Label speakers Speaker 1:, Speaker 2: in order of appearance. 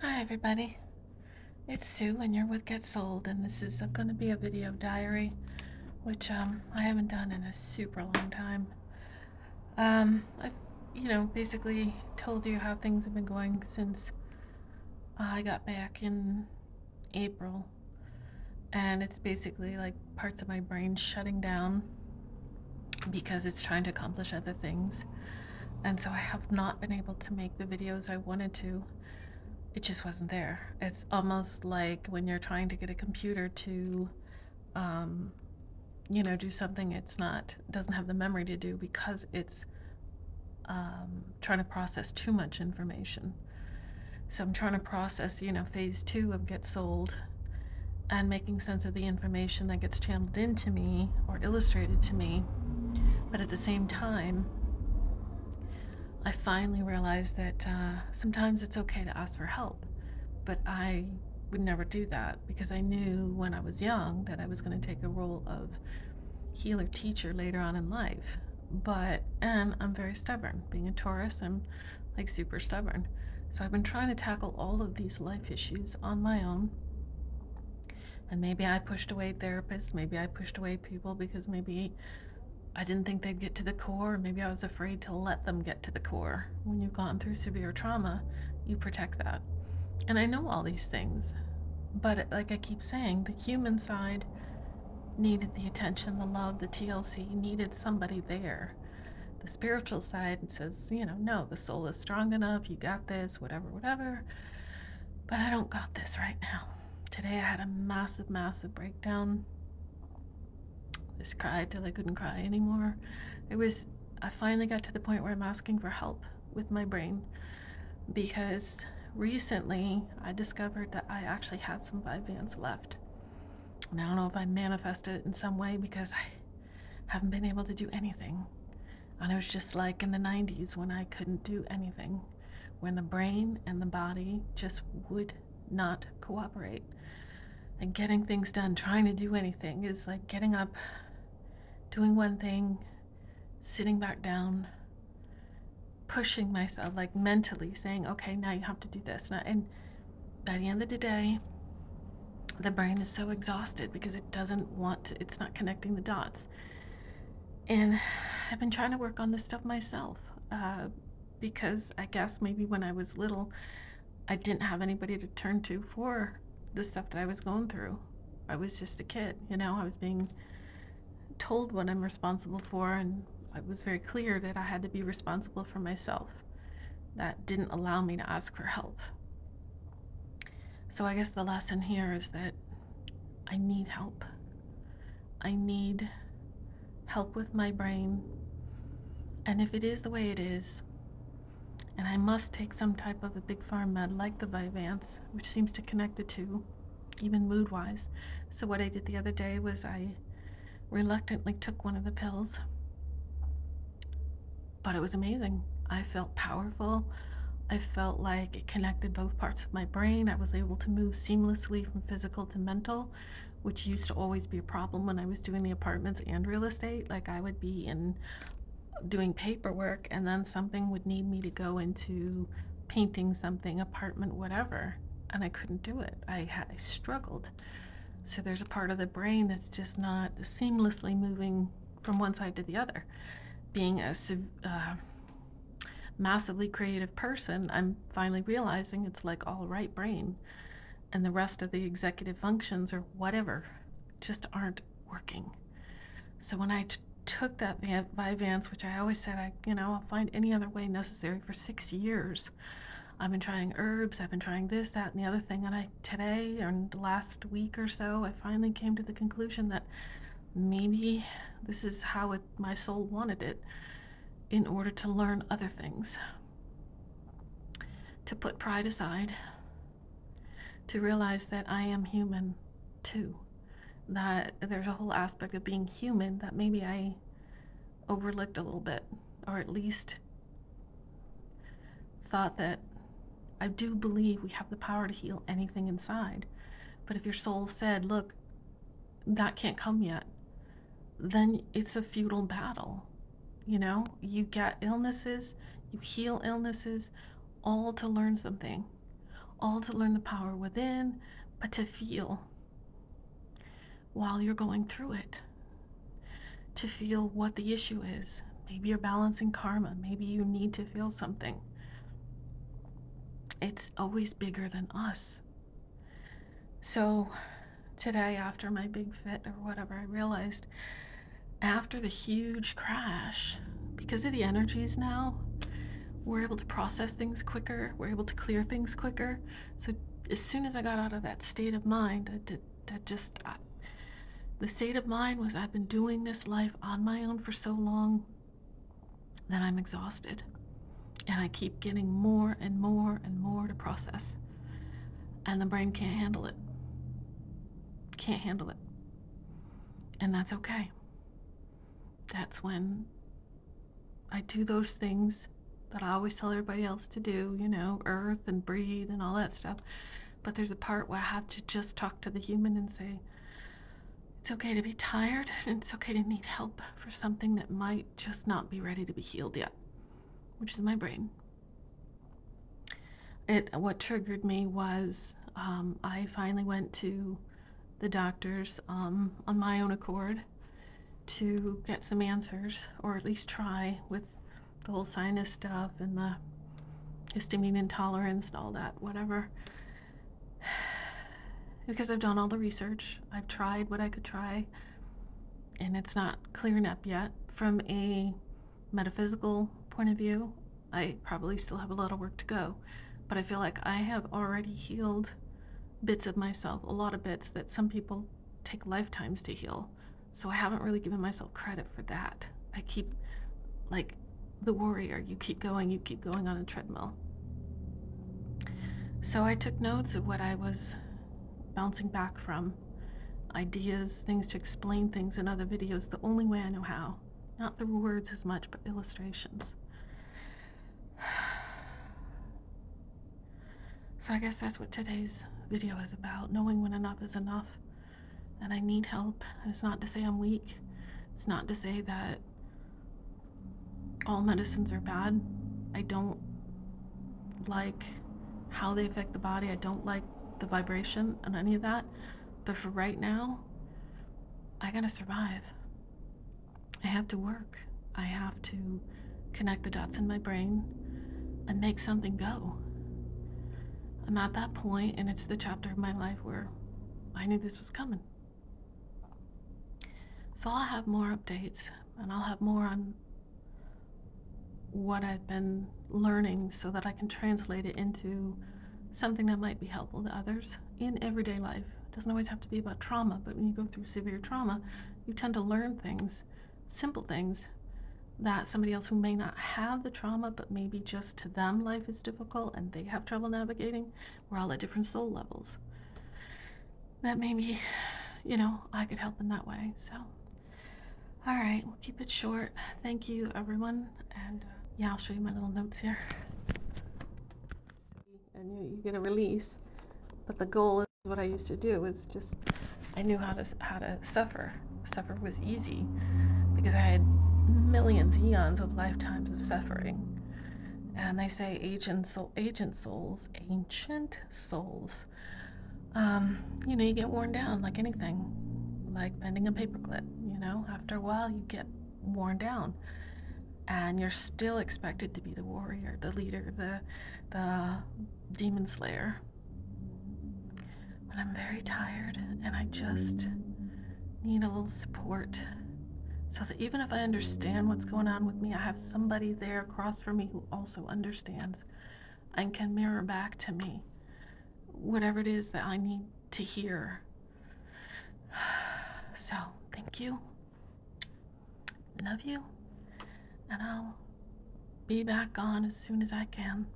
Speaker 1: Hi everybody, it's Sue and you're with Get Sold, and this is going to be a video diary, which I haven't done in a super long time. I've basically told you how things have been going since I got back in April, and it's basically like parts of my brain shutting down because it's trying to accomplish other things, and so I have not been able to make the videos I wanted to. It just wasn't there. It's almost like when you're trying to get a computer to do something doesn't have the memory to do because it's trying to process too much information. So I'm trying to process, phase 2 of Get Sold and making sense of the information that gets channeled into me or illustrated to me. But at the same time, I finally realized that sometimes it's okay to ask for help, but I would never do that because I knew when I was young that I was going to take a role of healer teacher later on in life. And I'm very stubborn. Being a Taurus, I'm like super stubborn. So I've been trying to tackle all of these life issues on my own. And maybe I pushed away therapists, maybe I pushed away people because maybe I didn't think they'd get to the core. Maybe I was afraid to let them get to the core. When you've gone through severe trauma, you protect that. And I know all these things, but like I keep saying, the human side needed the attention, the love, the TLC needed somebody there. The spiritual side says, no, the soul is strong enough, you got this, whatever, whatever. But I don't got this right now. Today I had a massive, massive breakdown. Just cried till I couldn't cry anymore. I finally got to the point where I'm asking for help with my brain because recently I discovered that I actually had some Vyvanse left. And I don't know if I manifested it in some way because I haven't been able to do anything. And it was just like in the 90s when I couldn't do anything, when the brain and the body just would not cooperate. And getting things done, trying to do anything, is like getting up, doing one thing, sitting back down, pushing myself, like mentally saying, okay, now you have to do this. And by the end of the day, the brain is so exhausted because it doesn't want to, it's not connecting the dots. And I've been trying to work on this stuff myself because I guess maybe when I was little, I didn't have anybody to turn to for the stuff that I was going through. I was just a kid, I was being told what I'm responsible for, and it was very clear that I had to be responsible for myself. That didn't allow me to ask for help. So I guess the lesson here is that I need help. I need help with my brain. And if it is the way it is, and I must take some type of a big pharma med like the Vyvanse, which seems to connect the two, even mood-wise. So what I did the other day was I reluctantly took one of the pills, but it was amazing. I felt powerful. I felt like it connected both parts of my brain. I was able to move seamlessly from physical to mental, which used to always be a problem when I was doing the apartments and real estate. Like I would be doing paperwork and then something would need me to go into painting something, apartment, whatever, and I couldn't do it. I struggled. So there's a part of the brain that's just not seamlessly moving from one side to the other. Being a massively creative person, I'm finally realizing it's like all right brain, and the rest of the executive functions or whatever just aren't working. So when I took that Vyvanse, which I always said I'll find any other way necessary for 6 years. I've been trying herbs, I've been trying this, that, and the other thing, and today, and last week or so, I finally came to the conclusion that maybe this is how my soul wanted it in order to learn other things. To put pride aside, to realize that I am human too. That there's a whole aspect of being human that maybe I overlooked a little bit, or at least thought that I do believe we have the power to heal anything inside. But if your soul said, look, that can't come yet, then it's a futile battle. You get illnesses, you heal illnesses, all to learn something, all to learn the power within, but to feel while you're going through it, to feel what the issue is. Maybe you're balancing karma. Maybe you need to feel something. It's always bigger than us. So today, after my big fit or whatever, I realized after the huge crash, because of the energies now, we're able to process things quicker. We're able to clear things quicker. So as soon as I got out of that state of mind, the state of mind was, I've been doing this life on my own for so long that I'm exhausted. And I keep getting more and more and more to process. And the brain can't handle it. Can't handle it. And that's okay. That's when I do those things that I always tell everybody else to do, you know, earth and breathe and all that stuff. But there's a part where I have to just talk to the human and say, it's okay to be tired, and it's okay to need help for something that might just not be ready to be healed yet, which is my brain. What triggered me was I finally went to the doctors on my own accord to get some answers, or at least try, with the whole sinus stuff and the histamine intolerance and all that, whatever. Because I've done all the research, I've tried what I could try, and it's not clearing up yet. From a metaphysical point of view, I probably still have a lot of work to go, but I feel like I have already healed bits of myself, a lot of bits that some people take lifetimes to heal. So I haven't really given myself credit for that. I keep, like the warrior, you keep going on a treadmill. So I took notes of what I was bouncing back from, ideas, things to explain things in other videos the only way I know how. Not through words as much, but illustrations. So I guess that's what today's video is about, knowing when enough is enough. And I need help. And it's not to say I'm weak. It's not to say that all medicines are bad. I don't like how they affect the body. I don't like the vibration and any of that. But for right now, I gotta survive. I have to work. I have to connect the dots in my brain and make something go. I'm at that point, and it's the chapter of my life where I knew this was coming. So I'll have more updates, and I'll have more on what I've been learning so that I can translate it into something that might be helpful to others in everyday life. It doesn't always have to be about trauma, but when you go through severe trauma, you tend to learn things, simple things, that somebody else who may not have the trauma, but maybe just to them life is difficult and they have trouble navigating. We're all at different soul levels. That maybe, you know, I could help in that way. So, all right, we'll keep it short. Thank you, everyone. And yeah, I'll show you my little notes here. And you get a release, but the goal is what I used to do is just, I knew how to suffer. Suffer was easy because I had millions, eons of lifetimes of suffering. And they say ancient souls, you know, you get worn down like anything, like bending a paperclip, you know, after a while you get worn down, and you're still expected to be the warrior, the leader, the demon slayer. But I'm very tired, and I just need a little support, so that even if I understand what's going on with me, I have somebody there across from me who also understands and can mirror back to me whatever it is that I need to hear. So, thank you. Love you. And I'll be back on as soon as I can.